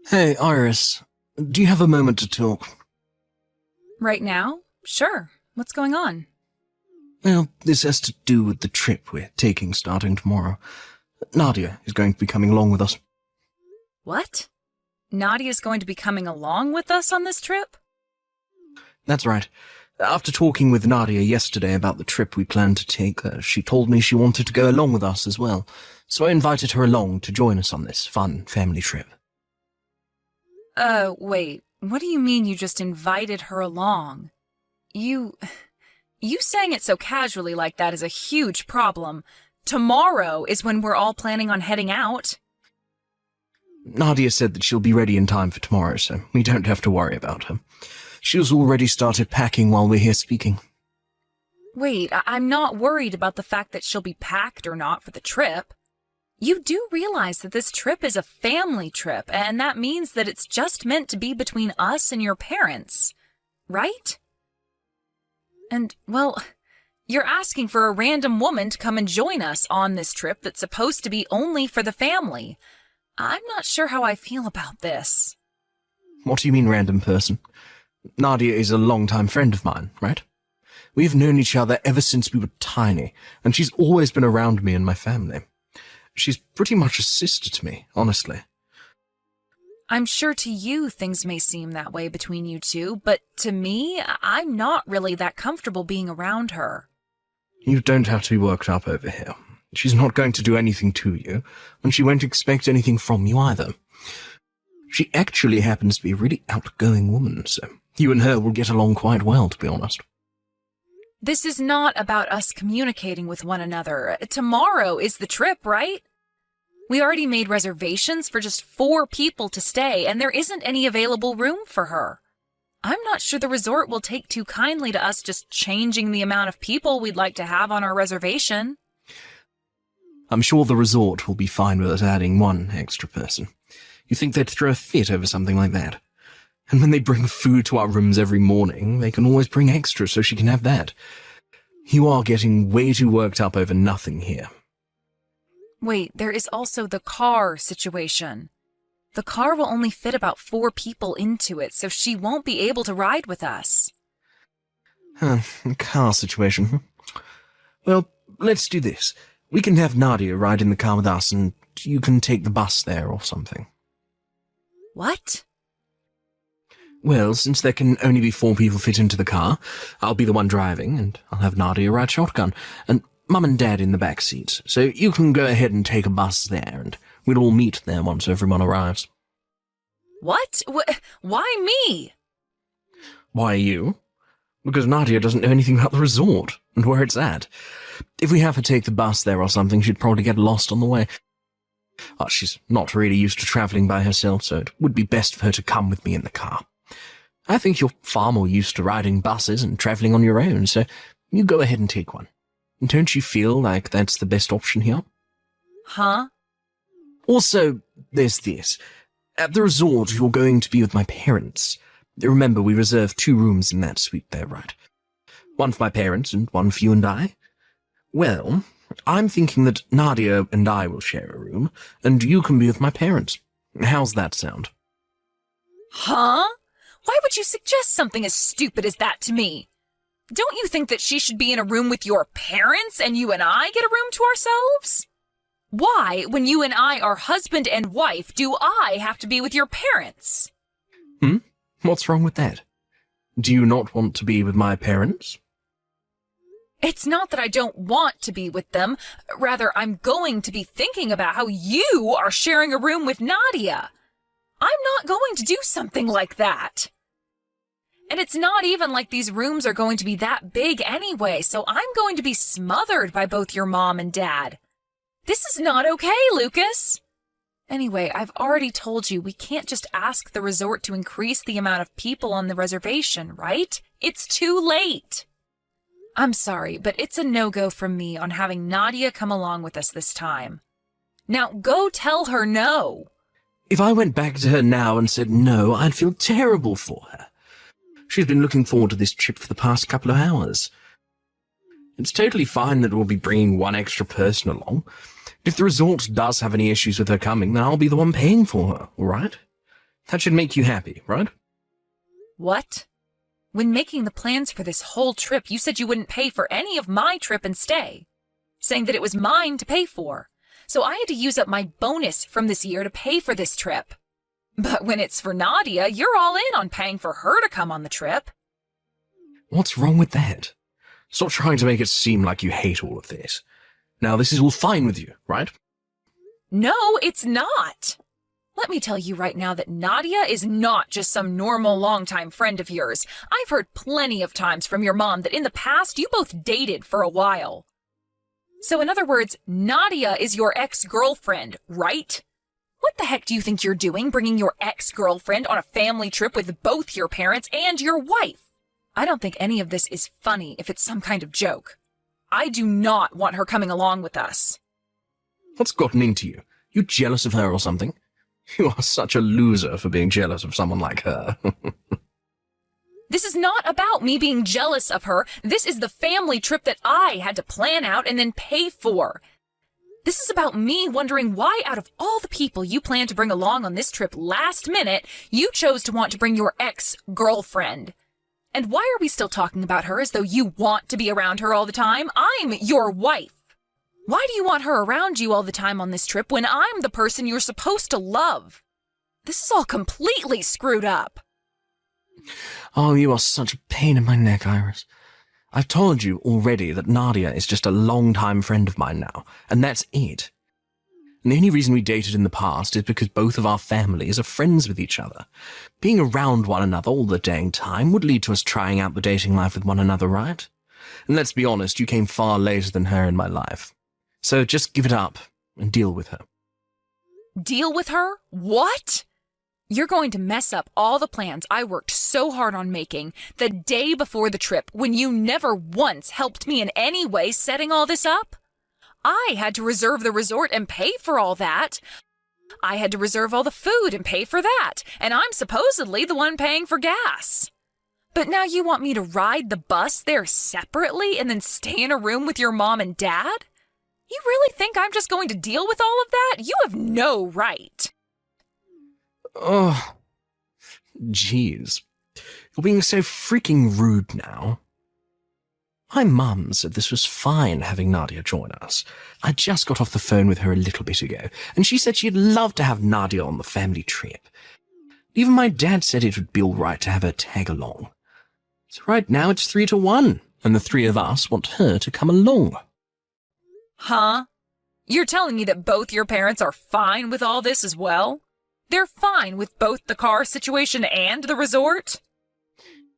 Hey, Iris. Do you have a moment to talk? Right now? Sure. What's going on? Well, this has to do with the trip we're taking starting tomorrow. Nadia is going to be coming along with us. What? Nadia's going to be coming along with us on this trip? That's right. After talking with Nadia yesterday about the trip we planned to take, she told me she wanted to go along with us as well. So I invited her along to join us on this fun family trip. Wait. What do you mean you just invited her along? You saying it so casually like that is a huge problem. Tomorrow is when we're all planning on heading out. Nadia said that she'll be ready in time for tomorrow, so we don't have to worry about her. She has already started packing while we're here speaking. Wait, I'm not worried about the fact that she'll be packed or not for the trip. You do realize that this trip is a family trip, and that means that it's just meant to be between us and your parents, right? And, well, you're asking for a random woman to come and join us on this trip that's supposed to be only for the family. I'm not sure how I feel about this. What do you mean, random person? Nadia is a long-time friend of mine, right? We've known each other ever since we were tiny, and she's always been around me and my family. She's pretty much a sister to me, honestly. I'm sure to you things may seem that way between you two, but to me, I'm not really that comfortable being around her. You don't have to be worked up over here. She's not going to do anything to you, and she won't expect anything from you either. She actually happens to be a really outgoing woman, so you and her will get along quite well, to be honest. This is not about us communicating with one another. Tomorrow is the trip, right? We already made reservations for just 4 people to stay, and there isn't any available room for her. I'm not sure the resort will take too kindly to us just changing the amount of people we'd like to have on our reservation. I'm sure the resort will be fine with us adding 1 extra person. You think they'd throw a fit over something like that? And when they bring food to our rooms every morning, they can always bring extra so she can have that. You are getting way too worked up over nothing here. Wait, there is also the car situation. The car will only fit about 4 people into it, so she won't be able to ride with us. Car situation. Well, let's do this. We can have Nadia ride in the car with us, and you can take the bus there or something. What? Well, since there can only be 4 people fit into the car, I'll be the one driving, and I'll have Nadia ride shotgun, and Mum and Dad in the back seats, so you can go ahead and take a bus there, and we'll all meet there once everyone arrives. What? Why me? Why you? Because Nadia doesn't know anything about the resort, and where it's at. If we have her take the bus there or something, she'd probably get lost on the way. She's not really used to travelling by herself, so it would be best for her to come with me in the car. I think you're far more used to riding buses and travelling on your own, so you go ahead and take one. Don't you feel like that's the best option here? Huh? Also, there's this. At the resort, you're going to be with my parents. Remember, we reserved 2 rooms in that suite there, right? 1 for my parents and 1 for you and I. Well, I'm thinking that Nadia and I will share a room, and you can be with my parents. How's that sound? Huh? Why would you suggest something as stupid as that to me? Don't you think that she should be in a room with your parents and you and I get a room to ourselves? Why, when you and I are husband and wife, do I have to be with your parents? What's wrong with that? Do you not want to be with my parents? It's not that I don't want to be with them. Rather, I'm going to be thinking about how you are sharing a room with Nadia. I'm not going to do something like that. And it's not even like these rooms are going to be that big anyway, so I'm going to be smothered by both your mom and dad. This is not okay, Lucas. Anyway, I've already told you we can't just ask the resort to increase the amount of people on the reservation, right? It's too late. I'm sorry, but it's a no-go from me on having Nadia come along with us this time. Now go tell her no. If I went back to her now and said no, I'd feel terrible for her. She's been looking forward to this trip for the past couple of hours. It's totally fine that we'll be bringing 1 extra person along. If the resort does have any issues with her coming, then I'll be the one paying for her, all right? That should make you happy, right? What? When making the plans for this whole trip, you said you wouldn't pay for any of my trip and stay, saying that it was mine to pay for. So I had to use up my bonus from this year to pay for this trip. But when it's for Nadia, you're all in on paying for her to come on the trip. What's wrong with that? Stop trying to make it seem like you hate all of this. Now, this is all fine with you, right? No, it's not. Let me tell you right now that Nadia is not just some normal longtime friend of yours. I've heard plenty of times from your mom that in the past you both dated for a while. So in other words, Nadia is your ex-girlfriend, right? What the heck do you think you're doing, bringing your ex-girlfriend on a family trip with both your parents and your wife? I don't think any of this is funny if it's some kind of joke. I do not want her coming along with us. What's gotten into you? You jealous of her or something? You are such a loser for being jealous of someone like her. This is not about me being jealous of her. This is the family trip that I had to plan out and then pay for. This is about me wondering why out of all the people you planned to bring along on this trip last minute, you chose to want to bring your ex-girlfriend. And why are we still talking about her as though you want to be around her all the time? I'm your wife. Why do you want her around you all the time on this trip when I'm the person you're supposed to love? This is all completely screwed up. Oh, you are such a pain in my neck, Iris. I've told you already that Nadia is just a long-time friend of mine now, and that's it. And the only reason we dated in the past is because both of our families are friends with each other. Being around one another all the dang time would lead to us trying out the dating life with one another, right? And let's be honest, you came far later than her in my life. So just give it up and deal with her. Deal with her? What? You're going to mess up all the plans I worked so hard on making the day before the trip when you never once helped me in any way setting all this up? I had to reserve the resort and pay for all that. I had to reserve all the food and pay for that, and I'm supposedly the one paying for gas. But now you want me to ride the bus there separately and then stay in a room with your mom and dad? You really think I'm just going to deal with all of that? You have no right. Oh, jeez. You're being so freaking rude now. My mum said this was fine having Nadia join us. I just got off the phone with her a little bit ago, and she said she'd love to have Nadia on the family trip. Even my dad said it would be all right to have her tag along. So right now it's 3-1, and the three of us want her to come along. Huh? You're telling me that both your parents are fine with all this as well? They're fine with both the car situation and the resort?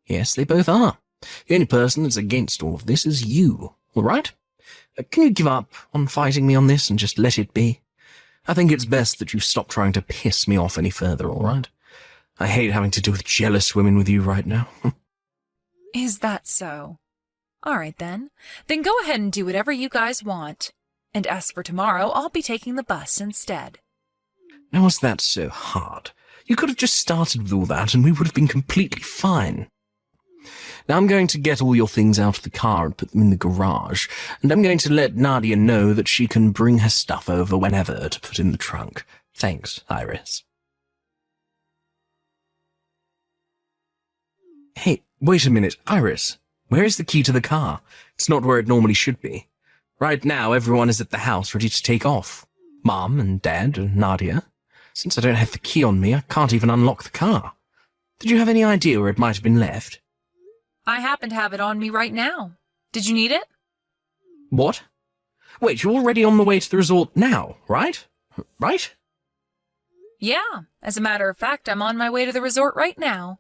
Yes, they both are. The only person that's against all of this is you, all right? Can you give up on fighting me on this and just let it be? I think it's best that you stop trying to piss me off any further, all right? I hate having to deal with jealous women with you right now. Is that so? All right, then. Then go ahead and do whatever you guys want. And as for tomorrow, I'll be taking the bus instead. Now, was that so hard? You could have just started with all that and we would have been completely fine. Now I'm going to get all your things out of the car and put them in the garage, and I'm going to let Nadia know that she can bring her stuff over whenever to put in the trunk. Thanks, Iris. Hey, wait a minute, Iris. Where is the key to the car? It's not where it normally should be. Right now, everyone is at the house ready to take off. Mom and Dad and Nadia. Since I don't have the key on me, I can't even unlock the car. Did you have any idea where it might have been left? I happen to have it on me right now. Did you need it? What? Wait, you're already on the way to the resort now, right? Right? Yeah, as a matter of fact, I'm on my way to the resort right now.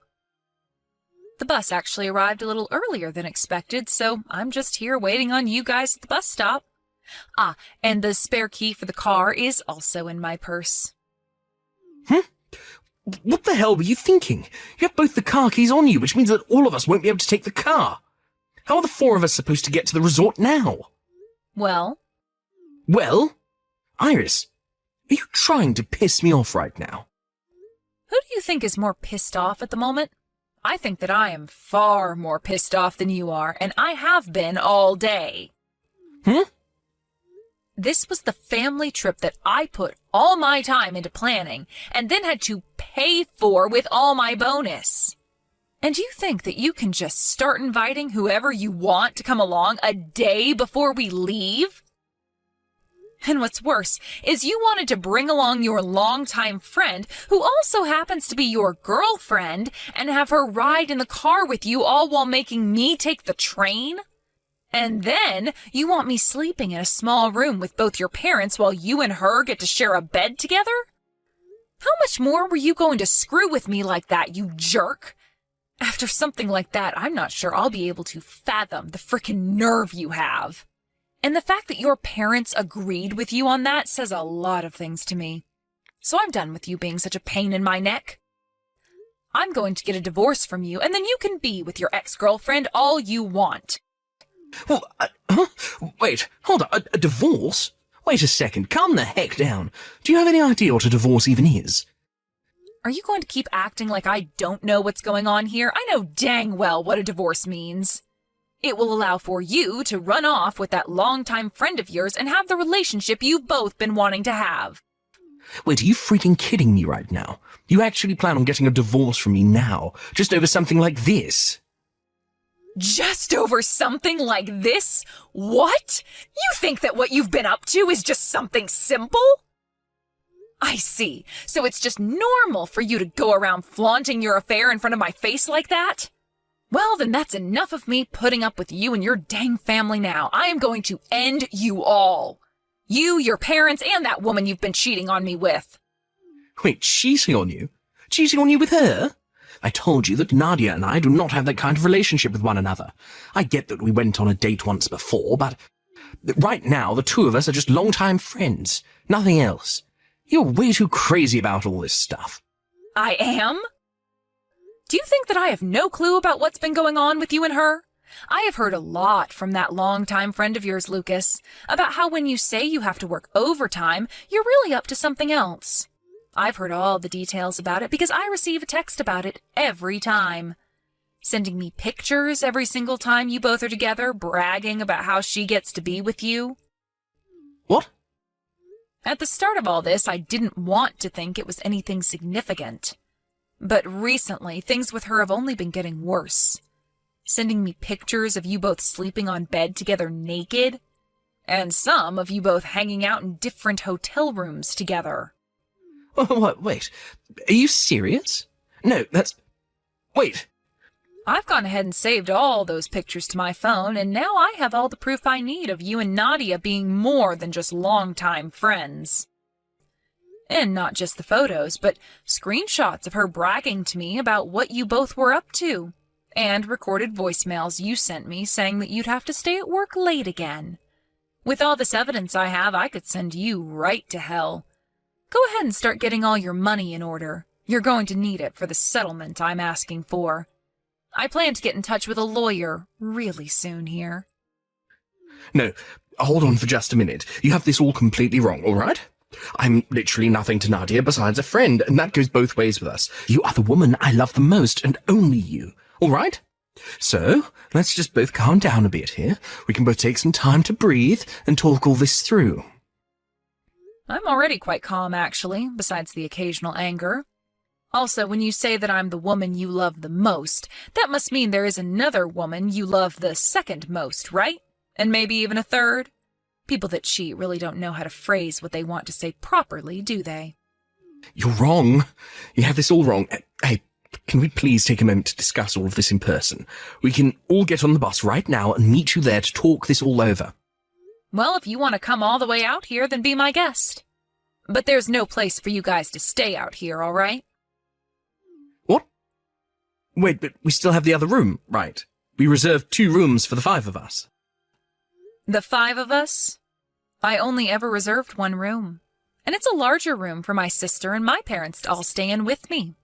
The bus actually arrived a little earlier than expected, so I'm just here waiting on you guys at the bus stop. Ah, and the spare key for the car is also in my purse. What the hell were you thinking? You have both the car keys on you, which means that all of us won't be able to take the car. How are the four of us supposed to get to the resort now? Well? Well? Iris, are you trying to piss me off right now? Who do you think is more pissed off at the moment? I think that I am far more pissed off than you are, and I have been all day. This was the family trip that I put all my time into planning and then had to pay for with all my bonus. And you think that you can just start inviting whoever you want to come along a day before we leave? And what's worse is you wanted to bring along your longtime friend, who also happens to be your girlfriend, and have her ride in the car with you, all while making me take the train? And then you want me sleeping in a small room with both your parents while you and her get to share a bed together? How much more were you going to screw with me like that, you jerk? After something like that, I'm not sure I'll be able to fathom the frickin' nerve you have. And the fact that your parents agreed with you on that says a lot of things to me. So I'm done with you being such a pain in my neck. I'm going to get a divorce from you, and then you can be with your ex-girlfriend all you want. Well, wait, hold on, a divorce? Wait a second, calm the heck down. Do you have any idea what a divorce even is? Are you going to keep acting like I don't know what's going on here? I know dang well what a divorce means. It will allow for you to run off with that longtime friend of yours and have the relationship you've both been wanting to have. Wait, are you freaking kidding me right now? You actually plan on getting a divorce from me now, just over something like this? Just over something like this? What? You think that what you've been up to is just something simple? I see. So it's just normal for you to go around flaunting your affair in front of my face like that? Well, then that's enough of me putting up with you and your dang family now. I am going to end you all. You, your parents, and that woman you've been cheating on me with. Wait, cheating on you? Cheating on you with her? I told you that Nadia and I do not have that kind of relationship with one another. I get that we went on a date once before, but right now the two of us are just longtime friends. Nothing else. You're way too crazy about all this stuff. I am? Do you think that I have no clue about what's been going on with you and her? I have heard a lot from that longtime friend of yours, Lucas, about how when you say you have to work overtime, you're really up to something else. I've heard all the details about it because I receive a text about it every time. Sending me pictures every single time you both are together, bragging about how she gets to be with you. What? At the start of all this, I didn't want to think it was anything significant. But recently, things with her have only been getting worse. Sending me pictures of you both sleeping on bed together naked, and some of you both hanging out in different hotel rooms together. What? Wait, are you serious? No, wait. I've gone ahead and saved all those pictures to my phone, and now I have all the proof I need of you and Nadia being more than just longtime friends. And not just the photos, but screenshots of her bragging to me about what you both were up to, and recorded voicemails you sent me saying that you'd have to stay at work late again. With all this evidence I have, I could send you right to hell. Go ahead and start getting all your money in order. You're going to need it for the settlement I'm asking for. I plan to get in touch with a lawyer really soon here. No, hold on for just a minute. You have this all completely wrong, all right? I'm literally nothing to Nadia besides a friend, and that goes both ways with us. You are the woman I love the most, and only you, all right? So, let's just both calm down a bit here. We can both take some time to breathe and talk all this through. I'm already quite calm, actually, besides the occasional anger. Also, when you say that I'm the woman you love the most, that must mean there is another woman you love the second most, right? And maybe even a third? People that cheat really don't know how to phrase what they want to say properly, do they? You're wrong. You have this all wrong. Hey, can we please take a moment to discuss all of this in person? We can all get on the bus right now and meet you there to talk this all over. Well, if you want to come all the way out here, then be my guest. But there's no place for you guys to stay out here, all right? What? Wait, but we still have the other room, right? We reserved 2 rooms for the 5 of us. The 5 of us? I only ever reserved 1 room. And it's a larger room for my sister and my parents to all stay in with me.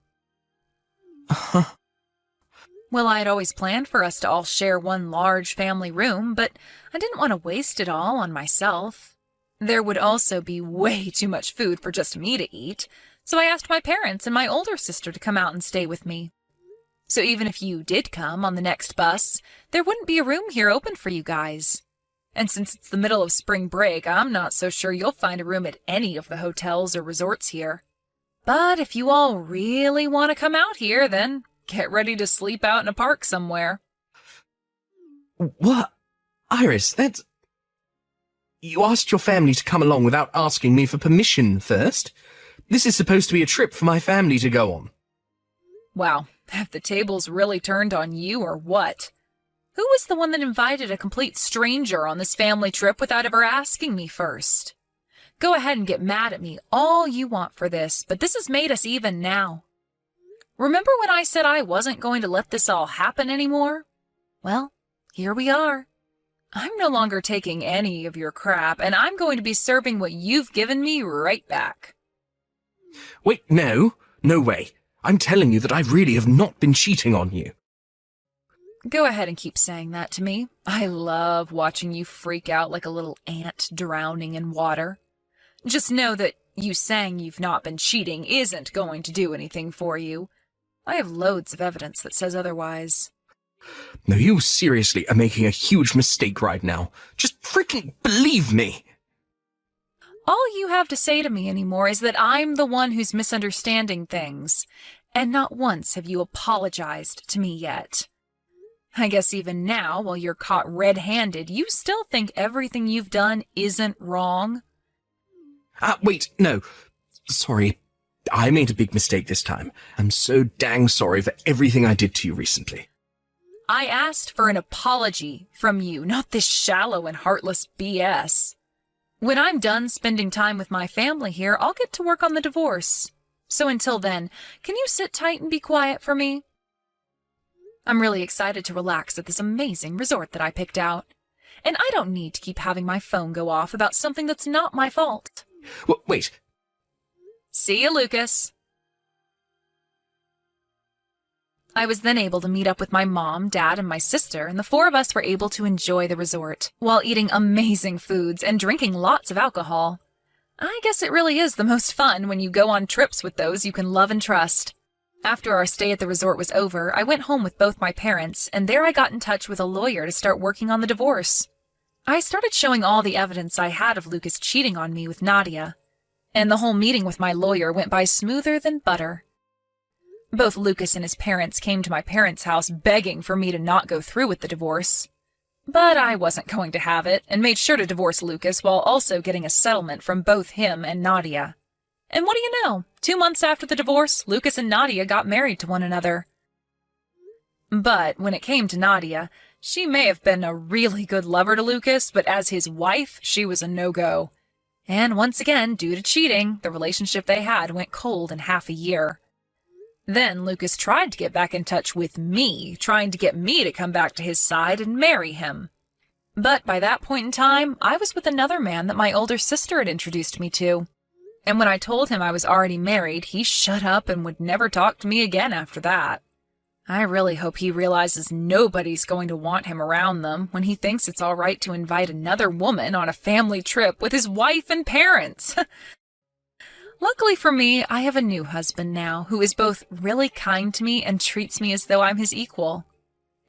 Well, I had always planned for us to all share one large family room, but I didn't want to waste it all on myself. There would also be way too much food for just me to eat, so I asked my parents and my older sister to come out and stay with me. So even if you did come on the next bus, there wouldn't be a room here open for you guys. And since it's the middle of spring break, I'm not so sure you'll find a room at any of the hotels or resorts here. But if you all really want to come out here, then get ready to sleep out in a park somewhere. What? Iris, that's... You asked your family to come along without asking me for permission first? This is supposed to be a trip for my family to go on. Wow, have the tables really turned on you or what? Who was the one that invited a complete stranger on this family trip without ever asking me first? Go ahead and get mad at me all you want for this, but this has made us even now. Remember when I said I wasn't going to let this all happen anymore? Well, here we are. I'm no longer taking any of your crap, and I'm going to be serving what you've given me right back. Wait, no way. I'm telling you that I really have not been cheating on you. Go ahead and keep saying that to me. I love watching you freak out like a little ant drowning in water. Just know that you saying you've not been cheating isn't going to do anything for you. I have loads of evidence that says otherwise. No, you seriously are making a huge mistake right now. Just freaking believe me. All you have to say to me anymore is that I'm the one who's misunderstanding things, and not once have you apologized to me yet. I guess even now, while you're caught red-handed, you still think everything you've done isn't wrong? Wait, no. Sorry. I made a big mistake this time. I'm so dang sorry for everything I did to you recently. I asked for an apology from you, not this shallow and heartless BS. When I'm done spending time with my family here, I'll get to work on the divorce. So until then, can you sit tight and be quiet for me? I'm really excited to relax at this amazing resort that I picked out. And I don't need to keep having my phone go off about something that's not my fault. Wait. See you, Lucas. I was then able to meet up with my mom, dad, and my sister, and the four of us were able to enjoy the resort, while eating amazing foods and drinking lots of alcohol. I guess it really is the most fun when you go on trips with those you can love and trust. After our stay at the resort was over, I went home with both my parents, and there I got in touch with a lawyer to start working on the divorce. I started showing all the evidence I had of Lucas cheating on me with Nadia, and the whole meeting with my lawyer went by smoother than butter. Both Lucas and his parents came to my parents' house begging for me to not go through with the divorce. But I wasn't going to have it, and made sure to divorce Lucas while also getting a settlement from both him and Nadia. And what do you know? 2 months after the divorce, Lucas and Nadia got married to one another. But when it came to Nadia, she may have been a really good lover to Lucas, but as his wife, she was a no-go. And once again, due to cheating, the relationship they had went cold in half a year. Then Lucas tried to get back in touch with me, trying to get me to come back to his side and marry him. But by that point in time, I was with another man that my older sister had introduced me to. And when I told him I was already married, he shut up and would never talk to me again after that. I really hope he realizes nobody's going to want him around them when he thinks it's all right to invite another woman on a family trip with his wife and parents. Luckily for me, I have a new husband now who is both really kind to me and treats me as though I'm his equal.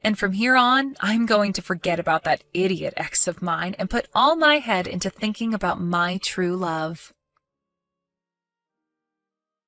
And from here on, I'm going to forget about that idiot ex of mine and put all my head into thinking about my true love.